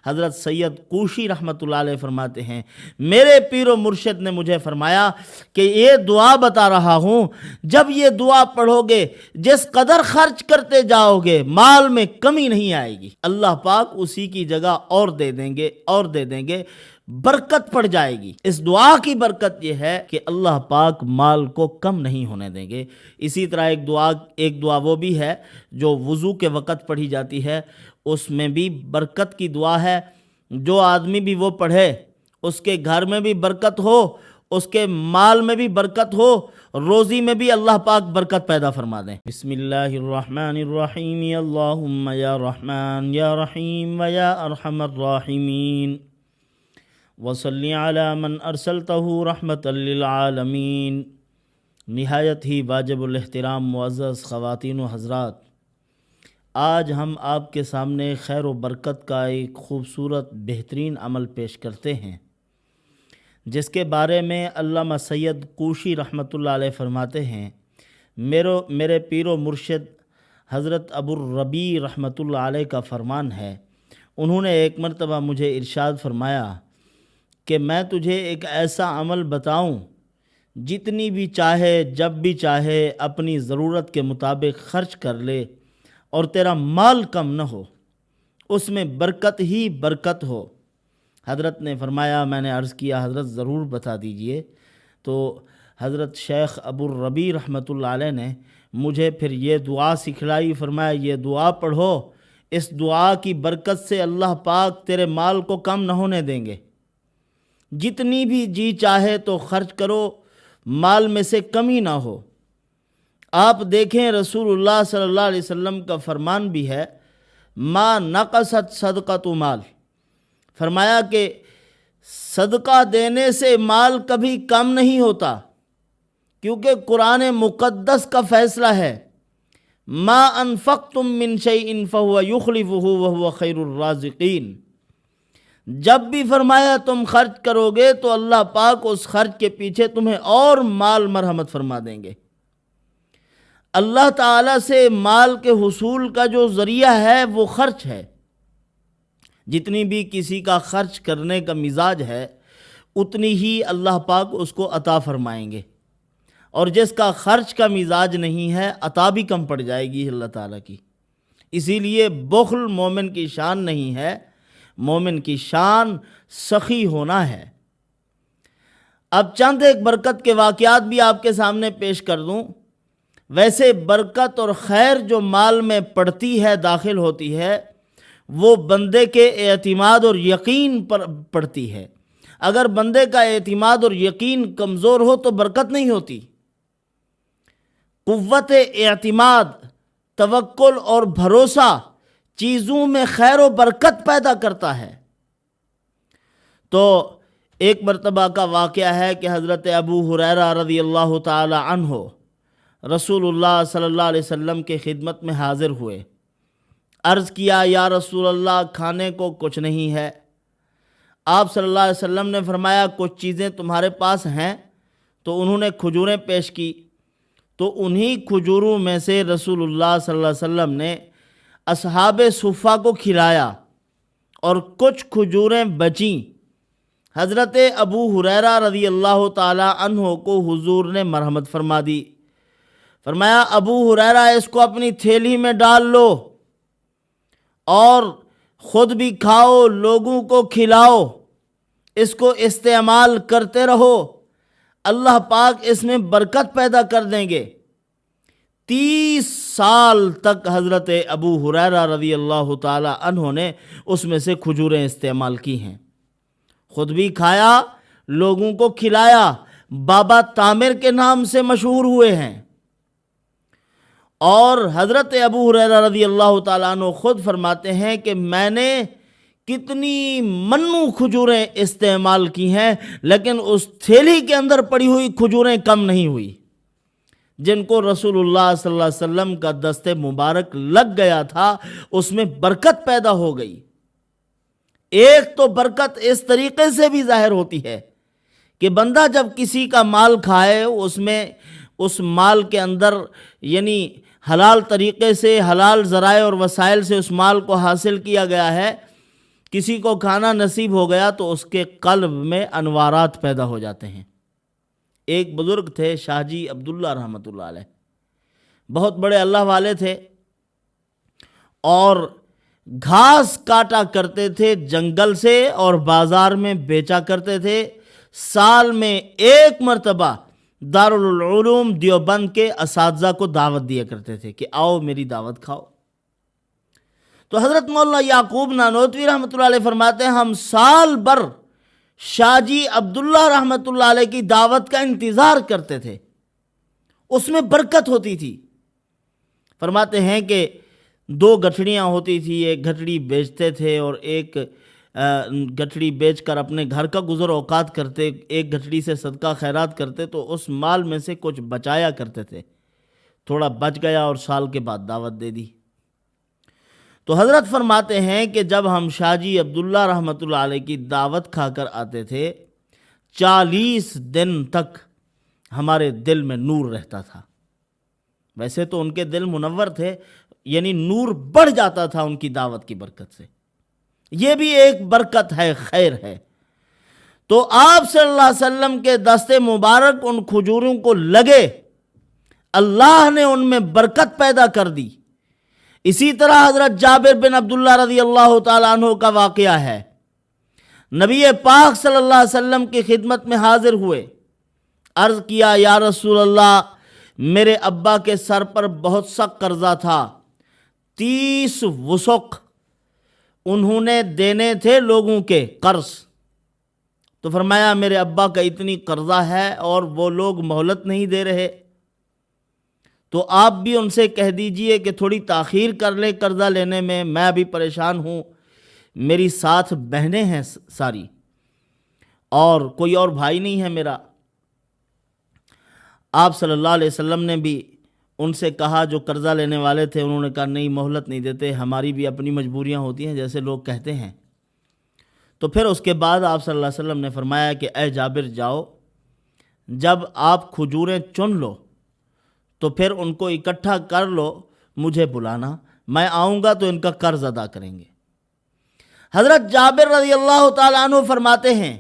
حضرت سید کوشی رحمۃ اللہ علیہ فرماتے ہیں میرے پیر و مرشد نے مجھے فرمایا کہ یہ دعا بتا رہا ہوں، جب یہ دعا پڑھو گے جس قدر خرچ کرتے جاؤ گے مال میں کمی نہیں آئے گی، اللہ پاک اسی کی جگہ اور دے دیں گے اور دے دیں گے، برکت پڑ جائے گی۔ اس دعا کی برکت یہ ہے کہ اللہ پاک مال کو کم نہیں ہونے دیں گے۔ اسی طرح ایک دعا وہ بھی ہے جو وضو کے وقت پڑھی جاتی ہے، اس میں بھی برکت کی دعا ہے، جو آدمی بھی وہ پڑھے اس کے گھر میں بھی برکت ہو، اس کے مال میں بھی برکت ہو، روزی میں بھی اللہ پاک برکت پیدا فرما دیں۔ بسم اللہ الرحمن الرحیم، اللہم یا رحمان یا رحیم و یا ارحم الراحمین وصلی علی من ارسلتہ رحمۃ للعالمین۔ نہایت ہی واجب الاحترام معزز خواتین و حضرات، آج ہم آپ کے سامنے خیر و برکت کا ایک خوبصورت بہترین عمل پیش کرتے ہیں، جس کے بارے میں علامہ سید کوشی رحمۃ اللہ علیہ فرماتے ہیں میرے پیر و مرشد حضرت ابو الربیع رحمۃ اللہ علیہ کا فرمان ہے۔ انہوں نے ایک مرتبہ مجھے ارشاد فرمایا کہ میں تجھے ایک ایسا عمل بتاؤں جتنی بھی چاہے جب بھی چاہے اپنی ضرورت کے مطابق خرچ کر لے اور تیرا مال کم نہ ہو، اس میں برکت ہی برکت ہو۔ حضرت نے فرمایا، میں نے عرض کیا حضرت ضرور بتا دیجئے، تو حضرت شیخ ابو الربیع رحمۃ اللہ علیہ نے مجھے پھر یہ دعا سکھلائی، فرمایا یہ دعا پڑھو، اس دعا کی برکت سے اللہ پاک تیرے مال کو کم نہ ہونے دیں گے، جتنی بھی جی چاہے تو خرچ کرو، مال میں سے کمی نہ ہو۔ آپ دیکھیں رسول اللہ صلی اللہ علیہ وسلم کا فرمان بھی ہے، ما نقصت صدقۃ مال، فرمایا کہ صدقہ دینے سے مال کبھی کم نہیں ہوتا، کیونکہ قرآن مقدس کا فیصلہ ہے، ما انفقتم من شیء فہو یخلفہ وہو خیر الرازقین۔ جب بھی فرمایا تم خرچ کرو گے تو اللہ پاک اس خرچ کے پیچھے تمہیں اور مال مرحمت فرما دیں گے۔ اللہ تعالیٰ سے مال کے حصول کا جو ذریعہ ہے وہ خرچ ہے، جتنی بھی کسی کا خرچ کرنے کا مزاج ہے اتنی ہی اللہ پاک اس کو عطا فرمائیں گے، اور جس کا خرچ کا مزاج نہیں ہے عطا بھی کم پڑ جائے گی اللہ تعالیٰ کی۔ اسی لیے بخل مومن کی شان نہیں ہے، مومن کی شان سخی ہونا ہے۔ اب چند ایک برکت کے واقعات بھی آپ کے سامنے پیش کر دوں۔ ویسے برکت اور خیر جو مال میں پڑتی ہے، داخل ہوتی ہے، وہ بندے کے اعتماد اور یقین پر پڑتی ہے۔ اگر بندے کا اعتماد اور یقین کمزور ہو تو برکت نہیں ہوتی۔ قوت اعتماد، توکل اور بھروسہ چیزوں میں خیر و برکت پیدا کرتا ہے۔ تو ایک مرتبہ کا واقعہ ہے کہ حضرت ابو ہریرہ رضی اللہ تعالی عنہ رسول اللہ صلی اللہ علیہ وسلم کے خدمت میں حاضر ہوئے۔ عرض کیا، یا رسول اللہ کھانے کو کچھ نہیں ہے۔ آپ صلی اللہ علیہ وسلم نے فرمایا کچھ چیزیں تمہارے پاس ہیں؟ تو انہوں نے کھجوریں پیش کی، تو انہی کھجوروں میں سے رسول اللہ صلی اللہ علیہ وسلم نے اصحاب صفہ کو کھلایا اور کچھ کھجوریں بچیں۔ حضرت ابو ہریرہ رضی اللہ تعالی عنہ کو حضور نے مرحمت فرما دی، فرمایا ابو ہریرہ اس کو اپنی تھیلی میں ڈال لو اور خود بھی کھاؤ، لوگوں کو کھلاؤ، اس کو استعمال کرتے رہو، اللہ پاک اس میں برکت پیدا کر دیں گے۔ 30 سال تک حضرت ابو ہریرہ رضی اللہ تعالی عنہ نے اس میں سے کھجوریں استعمال کی ہیں، خود بھی کھایا، لوگوں کو کھلایا، بابا تامر کے نام سے مشہور ہوئے ہیں۔ اور حضرت ابو ہریرہ رضی اللہ تعالیٰ عنہ خود فرماتے ہیں کہ میں نے کتنی منو کھجوریں استعمال کی ہیں، لیکن اس تھیلی کے اندر پڑی ہوئی کھجوریں کم نہیں ہوئی، جن کو رسول اللہ صلی اللہ علیہ وسلم کا دست مبارک لگ گیا تھا، اس میں برکت پیدا ہو گئی۔ ایک تو برکت اس طریقے سے بھی ظاہر ہوتی ہے کہ بندہ جب کسی کا مال کھائے، اس میں اس مال کے اندر یعنی حلال طریقے سے، حلال ذرائع اور وسائل سے اس مال کو حاصل کیا گیا ہے، کسی کو کھانا نصیب ہو گیا تو اس کے قلب میں انوارات پیدا ہو جاتے ہیں۔ ایک بزرگ تھے شاہ جی عبداللہ رحمۃ اللہ علیہ، بہت بڑے اللہ والے تھے، اور گھاس کاٹا کرتے تھے جنگل سے اور بازار میں بیچا کرتے تھے۔ سال میں ایک مرتبہ دارالعلوم دیوبند کے اساتذہ کو دعوت دیا کرتے تھے کہ آؤ میری دعوت کھاؤ۔ تو حضرت مولانا یعقوب نانوتوی رحمۃ اللہ علیہ فرماتے ہیں ہم سال بھر شاہ جی عبداللہ رحمۃ اللہ علیہ کی دعوت کا انتظار کرتے تھے، اس میں برکت ہوتی تھی۔ فرماتے ہیں کہ 2 گٹھڑیاں ہوتی تھی، ایک گٹھڑی بیچتے تھے اور ایک گٹھڑی بیچ کر اپنے گھر کا گزر اوقات کرتے، ایک گٹھڑی سے صدقہ خیرات کرتے تو اس مال میں سے کچھ بچایا کرتے تھے، تھوڑا بچ گیا اور سال کے بعد دعوت دے دی۔ تو حضرت فرماتے ہیں کہ جب ہم شاہ جی عبداللہ رحمۃ اللہ علیہ کی دعوت کھا کر آتے تھے 40 دن تک ہمارے دل میں نور رہتا تھا۔ ویسے تو ان کے دل منور تھے، یعنی نور بڑھ جاتا تھا ان کی دعوت کی برکت سے۔ یہ بھی ایک برکت ہے، خیر ہے۔ تو آپ صلی اللہ علیہ وسلم کے دست مبارک ان کھجوروں کو لگے، اللہ نے ان میں برکت پیدا کر دی۔ اسی طرح حضرت جابر بن عبداللہ رضی اللہ تعالیٰ عنہ کا واقعہ ہے۔ نبی پاک صلی اللہ علیہ وسلم کی خدمت میں حاضر ہوئے، عرض کیا یا رسول اللہ میرے ابا کے سر پر بہت سخت قرضہ تھا، 30 وسق انہوں نے دینے تھے لوگوں کے قرض۔ تو فرمایا میرے ابا کا اتنی قرضہ ہے اور وہ لوگ مہلت نہیں دے رہے، تو آپ بھی ان سے کہہ دیجئے کہ تھوڑی تاخیر کر لیں قرضہ لینے میں ابھی پریشان ہوں، میری ساتھ بہنیں ہیں ساری اور کوئی اور بھائی نہیں ہے میرا۔ آپ صلی اللہ علیہ وسلم نے بھی ان سے کہا، جو قرضہ لینے والے تھے انہوں نے کہا نہیں مہلت نہیں دیتے، ہماری بھی اپنی مجبوریاں ہوتی ہیں جیسے لوگ کہتے ہیں۔ تو پھر اس کے بعد آپ صلی اللہ علیہ وسلم نے فرمایا کہ اے جابر جاؤ، جب آپ کھجوریں چن لو تو پھر ان کو اکٹھا کر لو، مجھے بلانا، میں آؤں گا تو ان کا قرض ادا کریں گے۔ حضرت جابر رضی اللہ تعالیٰ عنہ فرماتے ہیں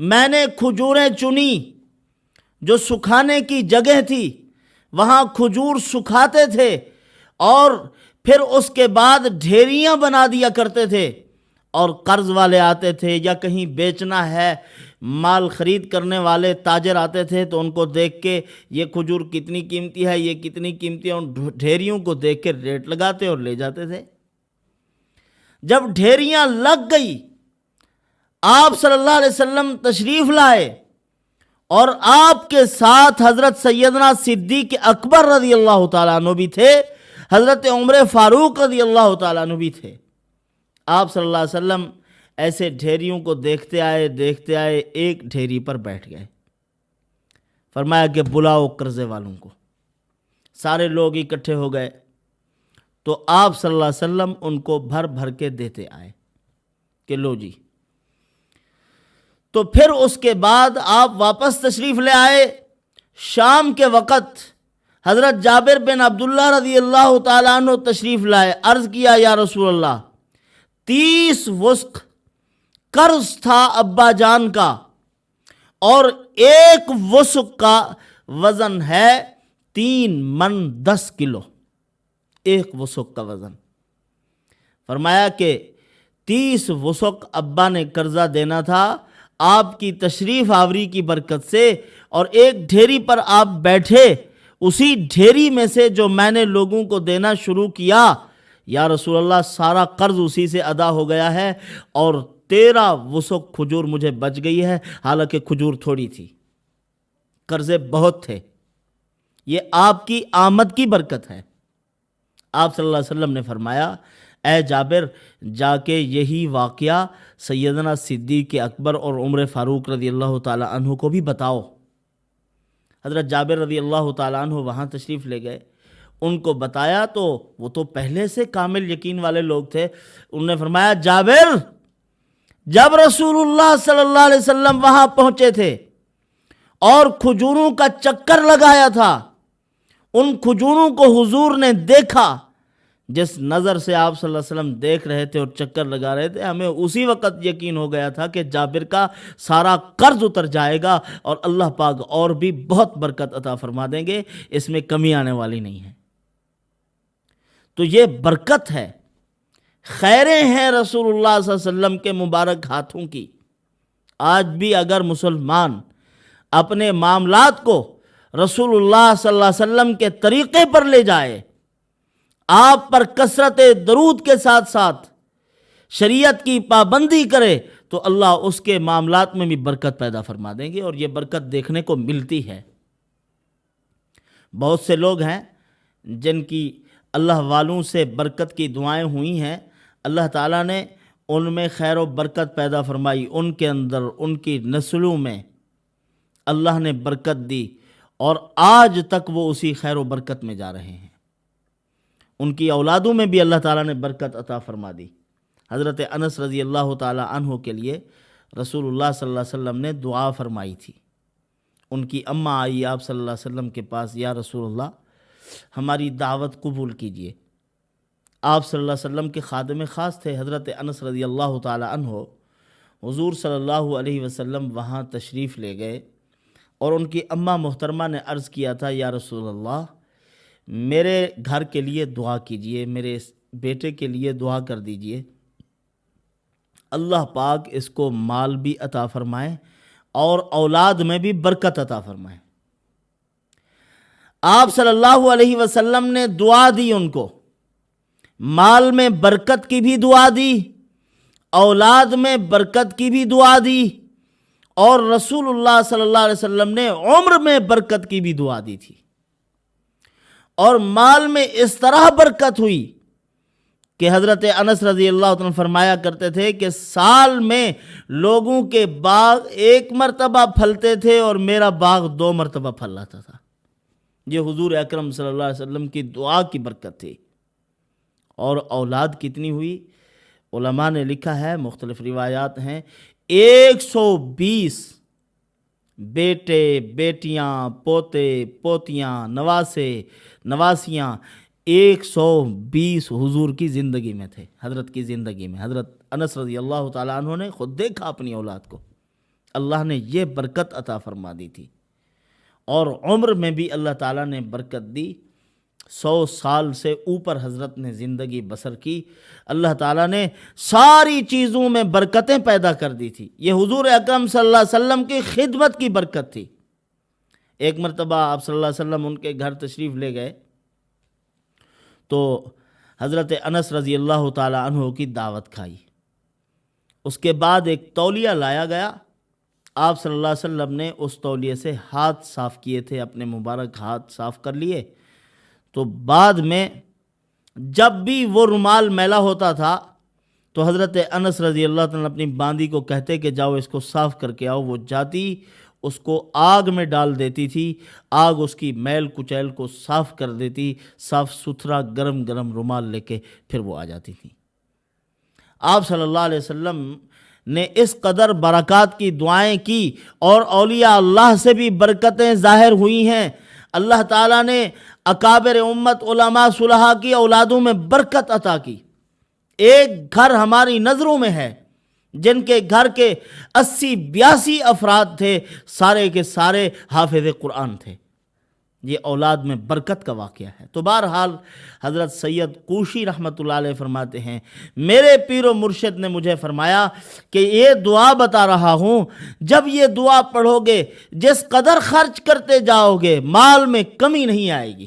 میں نے کھجوریں چنی، جو سکھانے کی جگہ تھی وہاں کھجور سکھاتے تھے اور پھر اس کے بعد ڈھیریاں بنا دیا کرتے تھے، اور قرض والے آتے تھے یا کہیں بیچنا ہے، مال خرید کرنے والے تاجر آتے تھے تو ان کو دیکھ کے یہ کھجور کتنی قیمتی ہے، یہ کتنی قیمتی ہے، ان ڈھیریوں کو دیکھ کے ریٹ لگاتے اور لے جاتے تھے۔ جب ڈھیریاں لگ گئی آپ صلی اللہ علیہ وسلم تشریف لائے اور آپ کے ساتھ حضرت سیدنا صدیق اکبر رضی اللہ تعالیٰ عنہ بھی تھے، حضرت عمر فاروق رضی اللہ تعالیٰ عنہ بھی تھے۔ آپ صلی اللہ علیہ وسلم ایسے ڈھیریوں کو دیکھتے آئے ایک ڈھیری پر بیٹھ گئے، فرمایا کہ بلاؤ قرضے والوں کو۔ سارے لوگ اکٹھے ہو گئے تو آپ صلی اللہ علیہ وسلم ان کو بھر بھر کے دیتے آئے کہ لو جی۔ تو پھر اس کے بعد آپ واپس تشریف لے آئے۔ شام کے وقت حضرت جابر بن عبداللہ رضی اللہ تعالیٰ عنہ تشریف لائے، عرض کیا یا رسول اللہ 30 وسق قرض تھا ابا جان کا، اور 1 وسق کا وزن ہے 3 من 10 کلو، 1 وسق کا وزن۔ فرمایا کہ 30 وسق ابا نے قرضہ دینا تھا، آپ کی تشریف آوری کی برکت سے اور ایک ڈھیری پر آپ بیٹھے، اسی ڈھیری میں سے جو میں نے لوگوں کو دینا شروع کیا، یا رسول اللہ سارا قرض اسی سے ادا ہو گیا ہے اور 13 وسق کھجور مجھے بچ گئی ہے، حالانکہ کھجور تھوڑی تھی، قرضے بہت تھے۔ یہ آپ کی آمد کی برکت ہے۔ آپ صلی اللہ علیہ وسلم نے فرمایا اے جابر جا کے یہی واقعہ سیدنا صدیق اکبر اور عمر فاروق رضی اللہ تعالیٰ عنہ کو بھی بتاؤ۔ حضرت جابر رضی اللہ تعالیٰ عنہ وہاں تشریف لے گئے، ان کو بتایا تو وہ تو پہلے سے کامل یقین والے لوگ تھے۔ انہوں نے فرمایا جابر جب رسول اللہ صلی اللہ علیہ وسلم وہاں پہنچے تھے اور کھجوروں کا چکر لگایا تھا، ان کھجوروں کو حضور نے دیکھا، جس نظر سے آپ صلی اللہ علیہ وسلم دیکھ رہے تھے اور چکر لگا رہے تھے، ہمیں اسی وقت یقین ہو گیا تھا کہ جابر کا سارا قرض اتر جائے گا اور اللہ پاک اور بھی بہت برکت عطا فرما دیں گے، اس میں کمی آنے والی نہیں ہے۔ تو یہ برکت ہے، خیریں ہیں رسول اللہ صلی اللہ علیہ وسلم کے مبارک ہاتھوں کی۔ آج بھی اگر مسلمان اپنے معاملات کو رسول اللہ صلی اللہ علیہ وسلم کے طریقے پر لے جائے، آپ پر کثرت درود کے ساتھ ساتھ شریعت کی پابندی کرے، تو اللہ اس کے معاملات میں بھی برکت پیدا فرما دیں گے، اور یہ برکت دیکھنے کو ملتی ہے۔ بہت سے لوگ ہیں جن کی اللہ والوں سے برکت کی دعائیں ہوئی ہیں، اللہ تعالیٰ نے ان میں خیر و برکت پیدا فرمائی، ان کے اندر، ان کی نسلوں میں اللہ نے برکت دی، اور آج تک وہ اسی خیر و برکت میں جا رہے ہیں۔ ان کی اولادوں میں بھی اللہ تعالیٰ نے برکت عطا فرما دی۔ حضرت انس رضی اللہ تعالیٰ عنہ کے لیے رسول اللہ صلی اللہ علیہ وسلم نے دعا فرمائی تھی۔ ان کی اماں آئی آپ صلی اللہ علیہ وسلم کے پاس، یا رسول اللہ ہماری دعوت قبول کیجئے۔ آپ صلی اللہ علیہ وسلم کے خادم خاص تھے حضرت انس رضی اللہ تعالیٰ عنہ۔ حضور صلی اللہ علیہ وسلم وہاں تشریف لے گئے، اور ان کی اماں محترمہ نے عرض کیا تھا، یا رسول اللہ میرے گھر کے لیے دعا کیجئے، میرے بیٹے کے لیے دعا کر دیجئے، اللہ پاک اس کو مال بھی عطا فرمائے اور اولاد میں بھی برکت عطا فرمائے۔ آپ صلی اللہ علیہ وسلم نے دعا دی، ان کو مال میں برکت کی بھی دعا دی، اولاد میں برکت کی بھی دعا دی، اور رسول اللہ صلی اللہ علیہ وسلم نے عمر میں برکت کی بھی دعا دی تھی۔ اور مال میں اس طرح برکت ہوئی کہ حضرت انس رضی اللہ عنہ فرمایا کرتے تھے کہ سال میں لوگوں کے باغ ایک مرتبہ پھلتے تھے اور میرا باغ 2 مرتبہ پھل رہا تھا۔ یہ حضور اکرم صلی اللہ علیہ وسلم کی دعا کی برکت تھی۔ اور اولاد کتنی ہوئی؟ علماء نے لکھا ہے، مختلف روایات ہیں، 120 بیٹے، بیٹیاں، پوتے، پوتیاں، نواسے، نواسیاں 120 حضور کی زندگی میں تھے، حضرت کی زندگی میں۔ حضرت انس رضی اللہ تعالیٰ عنہ نے خود دیکھا اپنی اولاد کو، اللہ نے یہ برکت عطا فرما دی تھی۔ اور عمر میں بھی اللہ تعالیٰ نے برکت دی، 100 سال سے اوپر حضرت نے زندگی بسر کی۔ اللہ تعالیٰ نے ساری چیزوں میں برکتیں پیدا کر دی تھی۔ یہ حضور اکرم صلی اللہ علیہ وسلم کی خدمت کی برکت تھی۔ ایک مرتبہ آپ صلی اللہ علیہ وسلم ان کے گھر تشریف لے گئے تو حضرت انس رضی اللہ تعالیٰ عنہ کی دعوت کھائی۔ اس کے بعد ایک تولیہ لایا گیا، آپ صلی اللہ علیہ وسلم نے اس تولیے سے ہاتھ صاف کیے تھے، اپنے مبارک ہاتھ صاف کر لیے۔ تو بعد میں جب بھی وہ رومال میلا ہوتا تھا تو حضرت انس رضی اللہ عنہ اپنی باندی کو کہتے کہ جاؤ اس کو صاف کر کے آؤ۔ وہ جاتی، اس کو آگ میں ڈال دیتی تھی، آگ اس کی میل کچیل کو صاف کر دیتی، صاف ستھرا گرم گرم رومال لے کے پھر وہ آ جاتی تھی۔ آپ صلی اللہ علیہ وسلم نے اس قدر برکات کی دعائیں کی، اور اولیاء اللہ سے بھی برکتیں ظاہر ہوئی ہیں۔ اللہ تعالیٰ نے اکابر امت علماء صلحاء کی اولادوں میں برکت عطا کی۔ ایک گھر ہماری نظروں میں ہے جن کے گھر کے 80-82 افراد تھے، سارے کے سارے حافظ قرآن تھے۔ یہ اولاد میں برکت کا واقعہ ہے۔ تو بہرحال حضرت سید کوشی رحمۃ اللہ علیہ فرماتے ہیں، میرے پیر و مرشد نے مجھے فرمایا کہ یہ دعا بتا رہا ہوں، جب یہ دعا پڑھو گے، جس قدر خرچ کرتے جاؤ گے مال میں کمی نہیں آئے گی،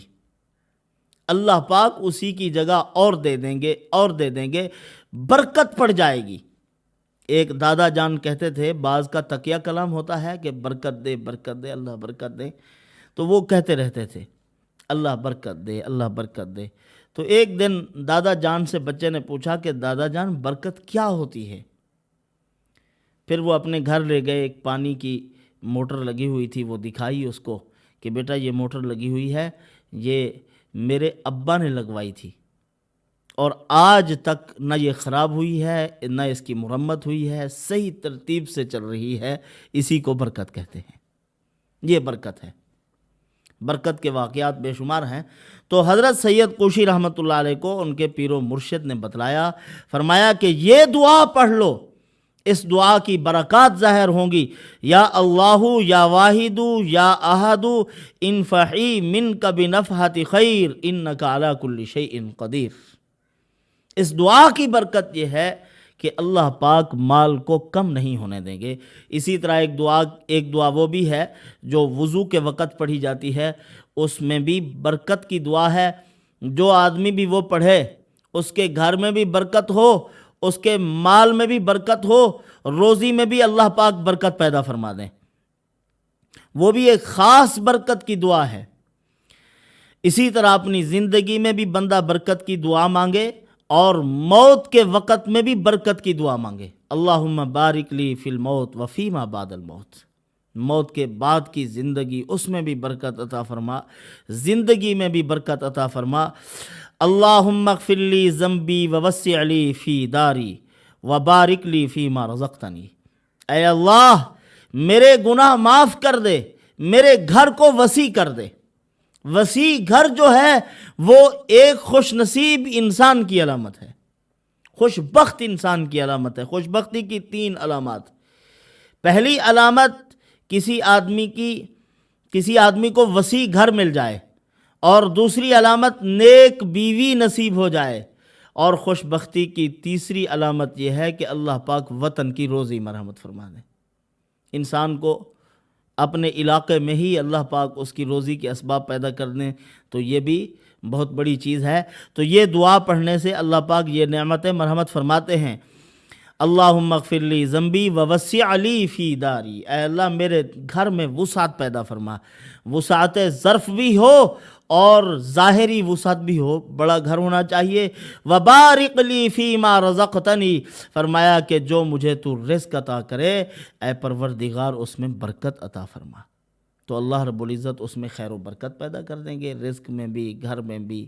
اللہ پاک اسی کی جگہ اور دے دیں گے، اور دے دیں گے، برکت پڑ جائے گی۔ ایک دادا جان کہتے تھے، بعض کا تقیہ کلام ہوتا ہے کہ برکت دے، برکت دے، اللہ برکت دے، تو وہ کہتے رہتے تھے اللہ برکت دے، اللہ برکت دے۔ تو ایک دن دادا جان سے بچے نے پوچھا کہ دادا جان برکت کیا ہوتی ہے؟ پھر وہ اپنے گھر لے گئے، ایک پانی کی موٹر لگی ہوئی تھی، وہ دکھائی اس کو کہ بیٹا یہ موٹر لگی ہوئی ہے، یہ میرے ابا نے لگوائی تھی، اور آج تک نہ یہ خراب ہوئی ہے، نہ اس کی مرمت ہوئی ہے، صحیح ترتیب سے چل رہی ہے، اسی کو برکت کہتے ہیں۔ یہ برکت ہے۔ برکت کے واقعات بے شمار ہیں۔ تو حضرت سید کوشی رحمۃ اللہ علیہ کو ان کے پیر و مرشد نے بتلایا، فرمایا کہ یہ دعا پڑھ لو، اس دعا کی برکات ظاہر ہوں گی۔ یا اللہ یا واحد یا احد انفعی منک بنفحت خیر انک علی کل شیء قدیر۔ اس دعا کی برکت یہ ہے کہ اللہ پاک مال کو کم نہیں ہونے دیں گے۔ اسی طرح ایک دعا وہ بھی ہے جو وضو کے وقت پڑھی جاتی ہے، اس میں بھی برکت کی دعا ہے۔ جو آدمی بھی وہ پڑھے اس کے گھر میں بھی برکت ہو، اس کے مال میں بھی برکت ہو، روزی میں بھی اللہ پاک برکت پیدا فرما دیں۔ وہ بھی ایک خاص برکت کی دعا ہے۔ اسی طرح اپنی زندگی میں بھی بندہ برکت کی دعا مانگے اور موت کے وقت میں بھی برکت کی دعا مانگے۔ اللہم بارک لی فی الموت وفیما بعد الموت، موت کے بعد کی زندگی اس میں بھی برکت عطا فرما، زندگی میں بھی برکت عطا فرما۔ اللہم اغفر لی ذنبی ووسع لی فی داری وبارک لی فیما رزقتنی، اے اللہ میرے گناہ معاف کر دے، میرے گھر کو وسیع کر دے۔ وسیع گھر جو ہے وہ ایک خوش نصیب انسان کی علامت ہے، خوش بخت انسان کی علامت ہے۔ خوش بختی کی 3 علامات۔ پہلی علامت کسی آدمی کو وسیع گھر مل جائے، اور دوسری علامت نیک بیوی نصیب ہو جائے، اور خوش بختی کی تیسری علامت یہ ہے کہ اللہ پاک وطن کی روزی مرحمت فرما دے۔ انسان کو اپنے علاقے میں ہی اللہ پاک اس کی روزی کے اسباب پیدا کر دیں تو یہ بھی بہت بڑی چیز ہے۔ تو یہ دعا پڑھنے سے اللہ پاک یہ نعمت مرحمت فرماتے ہیں۔ اللہم اغفر لی ذنبی ووسع لی فی داری، اے اللہ میرے گھر میں وسعت پیدا فرما، وسعت ظرف بھی ہو اور ظاہری وسعت بھی ہو، بڑا گھر ہونا چاہیے۔ وبارک لی فیما رزقتنی، فرمایا کہ جو مجھے تو رزق عطا کرے اے پروردگار اس میں برکت عطا فرما۔ تو اللہ رب العزت اس میں خیر و برکت پیدا کر دیں گے، رزق میں بھی، گھر میں بھی،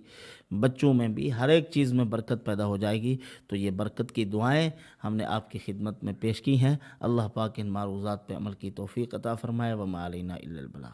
بچوں میں بھی، ہر ایک چیز میں برکت پیدا ہو جائے گی۔ تو یہ برکت کی دعائیں ہم نے آپ کی خدمت میں پیش کی ہیں۔ اللہ پاک ان معروضات پہ عمل کی توفیق عطا فرمائے۔ وما علینا الا البلاغ۔